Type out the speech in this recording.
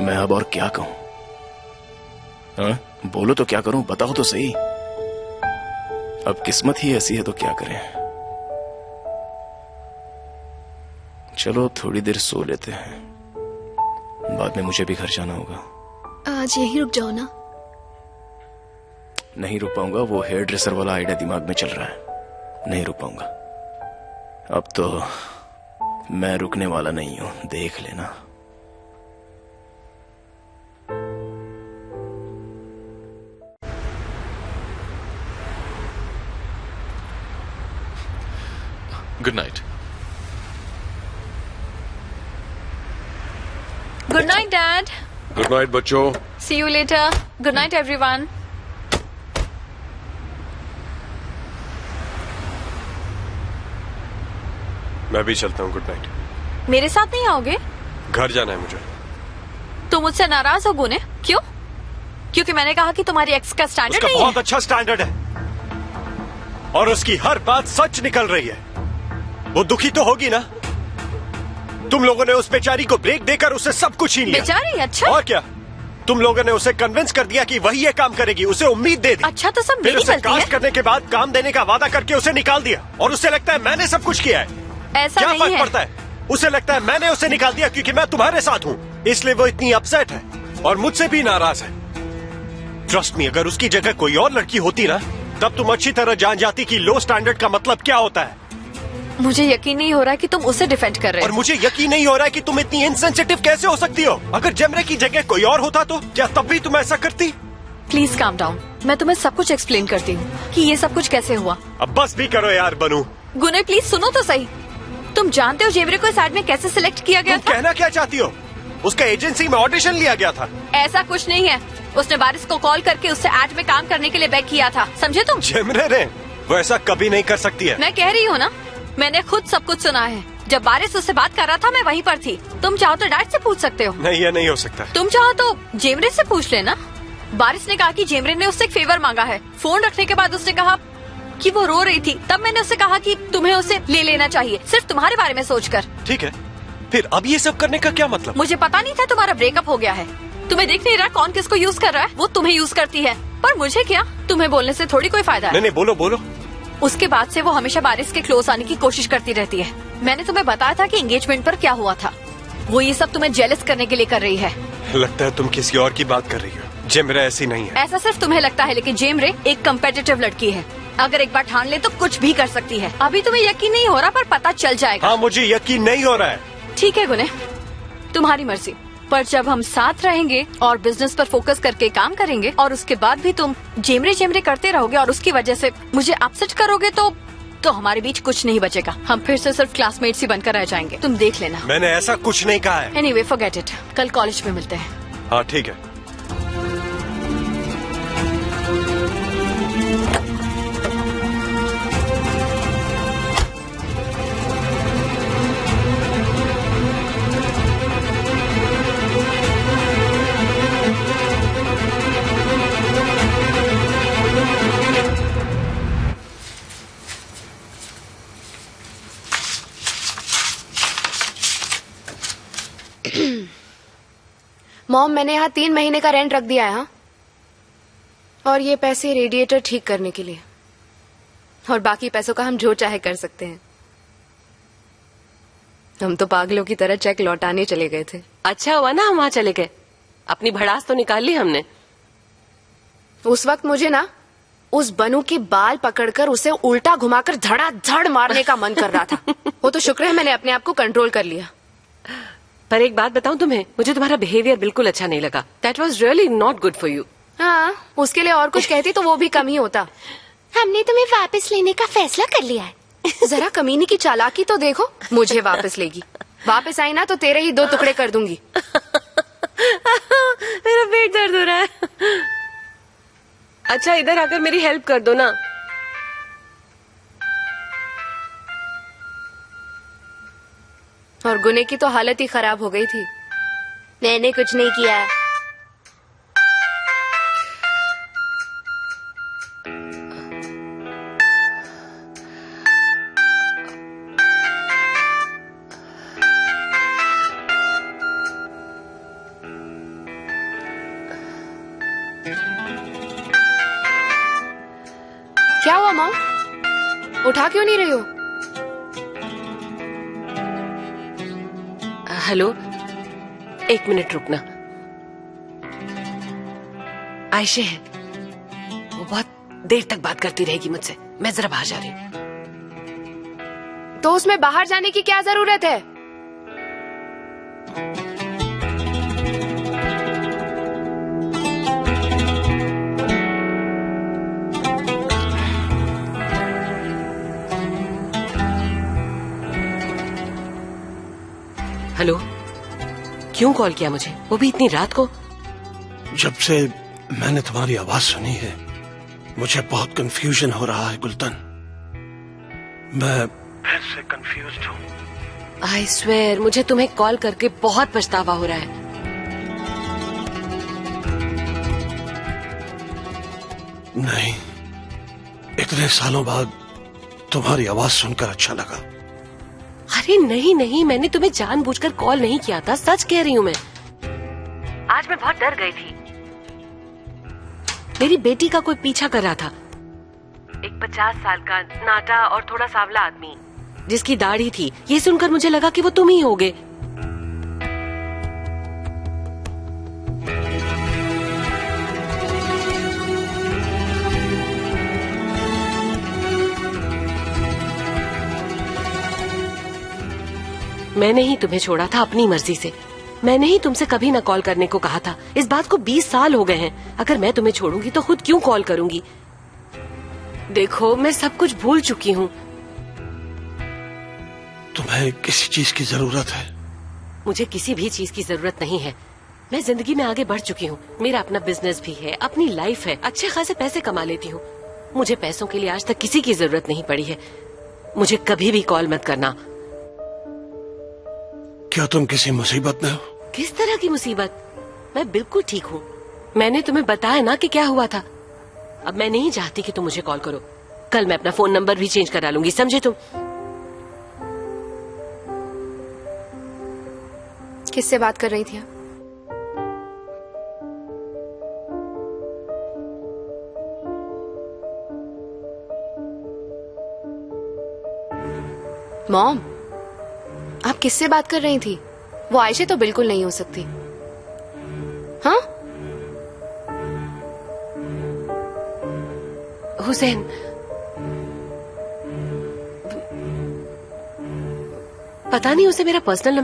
मैं अब और क्या कहूं? हाँ? बोलो तो क्या करूं, बताओ तो सही। अब किस्मत ही ऐसी है तो क्या करें। चलो थोड़ी देर सो लेते हैं, बाद में मुझे भी घर जाना होगा। आज यहीं रुक जाओ ना। नहीं रुक पाऊंगा, वो हेयर ड्रेसर वाला आइडिया दिमाग में चल रहा है, नहीं रुक पाऊंगा। अब तो मैं रुकने वाला नहीं हूं, देख लेना। Good night. Good night dad. Good night बच्चों। See you later. Good night everyone. मैं भी चलता हूँ, गुड नाइट। मेरे साथ नहीं आओगे? घर जाना है मुझे। तुम मुझसे नाराज हो गुने? क्यों? क्योंकि मैंने कहा कि तुम्हारी एक्स का स्टैंडर्ड नहीं है। बहुत अच्छा स्टैंडर्ड है और उसकी हर बात सच निकल रही है। वो दुखी तो होगी ना? तुम लोगों ने उस बेचारी को ब्रेक देकर उसे सब कुछ ही लिया। बेचारी? अच्छा। और क्या, तुम लोगों ने उसे कन्विंस कर दिया कि वही ये काम करेगी, उसे उम्मीद दे दी। अच्छा तो सब फिर मेरी उसे गलती है? कास्ट करने के बाद काम देने का वादा करके उसे निकाल दिया और उसे लगता है मैंने सब कुछ किया है। ऐसा क्या नहीं फर्क है। पड़ता है? उसे लगता है मैंने उसे निकाल दिया क्योंकि मैं तुम्हारे साथ हूँ, इसलिए वो इतनी अपसेट है और मुझसे भी नाराज है। ट्रस्ट मी, अगर उसकी जगह कोई और लड़की होती ना, तब तुम अच्छी तरह जान जाती कि लो स्टैंडर्ड का मतलब क्या होता है। मुझे यकीन नहीं हो रहा कि तुम उसे डिफेंड कर रहे हो। और मुझे यकीन नहीं हो रहा है कि तुम इतनी इनसेंसिटिव कैसे हो सकती हो। अगर जेमरे की जगह कोई और होता तो क्या तब भी तुम ऐसा करती? प्लीज काम डाउन, मैं तुम्हें सब कुछ एक्सप्लेन करती हूँ कि ये सब कुछ कैसे हुआ। अब बस भी करो यार बनू। गुने प्लीज सुनो तो सही। तुम जानते हो जेमरे को इस एड में कैसे सिलेक्ट किया गया तुम कहना क्या चाहती हो? उसका एजेंसी में ऑडिशन लिया गया था। ऐसा कुछ नहीं है। उसने बारिश को कॉल करके उससे एड में काम करने के लिए बेग किया था, समझे तुम? जेमरे ने? वो ऐसा कभी नहीं कर सकती है। मैं कह रही हूँ ना, मैंने खुद सब कुछ सुना है। जब बारिश उससे बात कर रहा था मैं वहीं पर थी। तुम चाहो तो डैड से पूछ सकते हो। नहीं, ये नहीं हो सकता। तुम चाहो तो जेमरे से पूछ लेना। बारिश ने कहा कि जेमरे ने उससे एक फेवर मांगा है। फोन रखने के बाद उसने कहा कि वो रो रही थी, तब मैंने उससे कहा कि तुम्हें उसे ले लेना चाहिए, सिर्फ तुम्हारे बारे में सोचकर। ठीक है, फिर अब ये सब करने का क्या मतलब? मुझे पता नहीं था तुम्हारा ब्रेकअप हो गया है। तुम्हें दिख नहीं रहा कौन किसको यूज कर रहा है? वो तुम्हें यूज करती है, पर मुझे क्या? तुम्हें बोलने से थोड़ी कोई फायदा है। नहीं, बोलो बोलो। उसके बाद से वो हमेशा बारिश के क्लोज आने की कोशिश करती रहती है। मैंने तुम्हें बताया था कि एंगेजमेंट पर क्या हुआ था। वो ये सब तुम्हें जेलस करने के लिए कर रही है। लगता है तुम किसी और की बात कर रही हो। जेमरे ऐसी नहीं है। ऐसा सिर्फ तुम्हें लगता है, लेकिन जेमरे एक कम्पेटिटिव लड़की है। अगर एक बार ठान ले तो कुछ भी कर सकती है। अभी तुम्हें यकीन नहीं हो रहा, पर पता चल जाएगा। हाँ, मुझे यकीन नहीं हो रहा है। ठीक है गुने, तुम्हारी मर्जी। पर जब हम साथ रहेंगे और बिजनेस पर फोकस करके काम करेंगे और उसके बाद भी तुम जेमरे जेमरे करते रहोगे और उसकी वजह से मुझे अपसेट करोगे तो हमारे बीच कुछ नहीं बचेगा। हम फिर से सिर्फ क्लासमेट्स ही बनकर रह जाएंगे। तुम देख लेना। मैंने ऐसा कुछ नहीं कहा है। Anyway forget it. कल कॉलेज में मिलते हैं। हाँ ठीक है। मॉम, मैंने यहाँ 3 महीने का रेंट रख दिया है। हाँ? और ये पैसे रेडिएटर ठीक करने के लिए, और बाकी पैसों का हम जो चाहे कर सकते हैं। हम तो पागलों की तरह चेक लौटाने चले गए थे। अच्छा हुआ ना हम वहाँ चले गए, अपनी भड़ास तो निकाल ली हमने। उस वक्त मुझे ना उस बनू के बाल पकड़कर उसे उल्टा घुमाकर धड़ाधड़ मारने का मन कर रहा था। वो तो शुक्र है मैंने अपने आप को कंट्रोल कर लिया। पर एक बात बताऊं तुम्हें, मुझे तुम्हारा बिहेवियर बिल्कुल अच्छा नहीं लगा। That was really not good for you. हाँ, उसके लिए और कुछ कहती तो वो भी कम ही होता। हमने तुम्हें वापस लेने का फैसला कर लिया है। जरा कमीनी की चालाकी तो देखो। मुझे वापस लेगी, वापस आई ना तो तेरे ही 2 टुकड़े कर दूंगी। मेरा पेट दर्द हो रहा है। अच्छा इधर आकर मेरी हेल्प कर दो ना। और गुने की तो हालत ही खराब हो गई थी। मैंने कुछ नहीं किया। क्या हुआ मॉम? उठा क्यों नहीं रही हो? हेलो, 1 मिनट रुकना। आयशे है, वो बहुत देर तक बात करती रहेगी मुझसे। मैं जरा बाहर जा रही हूँ। तो उसमें बाहर जाने की क्या जरूरत है? हेलो, क्यों कॉल किया मुझे, वो भी इतनी रात को? जब से मैंने तुम्हारी आवाज सुनी है मुझे बहुत कंफ्यूजन हो रहा है गुलतन। मैं फिर से कंफ्यूज्ड हूँ। आई स्वेयर, मुझे तुम्हें कॉल करके बहुत पछतावा हो रहा है। नहीं, इतने सालों बाद तुम्हारी आवाज सुनकर अच्छा लगा। अरे नहीं नहीं, मैंने तुम्हें जानबूझकर कॉल नहीं किया था, सच कह रही हूँ मैं। आज मैं बहुत डर गई थी। मेरी बेटी का कोई पीछा कर रहा था। एक 50 साल का नाटा और थोड़ा सांवला आदमी जिसकी दाढ़ी थी। ये सुनकर मुझे लगा कि वो तुम ही होगे। मैंने ही तुम्हें छोड़ा था अपनी मर्जी से। मैंने ही तुमसे कभी ना कॉल करने को कहा था। इस बात को 20 साल हो गए हैं। अगर मैं तुम्हें छोड़ूंगी तो खुद क्यों कॉल करूंगी? देखो, मैं सब कुछ भूल चुकी हूँ। तुम्हें किसी चीज की जरूरत है? मुझे किसी भी चीज की जरूरत नहीं है। मैं जिंदगी में आगे बढ़ चुकी हूँ। मेरा अपना बिजनेस भी है, अपनी लाइफ है, अच्छे खासे पैसे कमा लेती हूँ। मुझे पैसों के लिए आज तक किसी की जरूरत नहीं पड़ी है। मुझे कभी भी कॉल मत करना। क्या तुम किसी मुसीबत में हो? किस तरह की मुसीबत? मैं बिल्कुल ठीक हूँ। मैंने तुम्हें बताया ना कि क्या हुआ था। अब मैं नहीं चाहती कि तुम मुझे कॉल करो। कल मैं अपना फोन नंबर भी चेंज करा लूंगी, समझे तुम? किससे बात कर रही थी आप? मॉम, आप किससे बात कर रही थी? वो आयशे तो बिल्कुल नहीं हो सकती। हाँ? हुसैन, पता नहीं उसे मेरा पर्सनल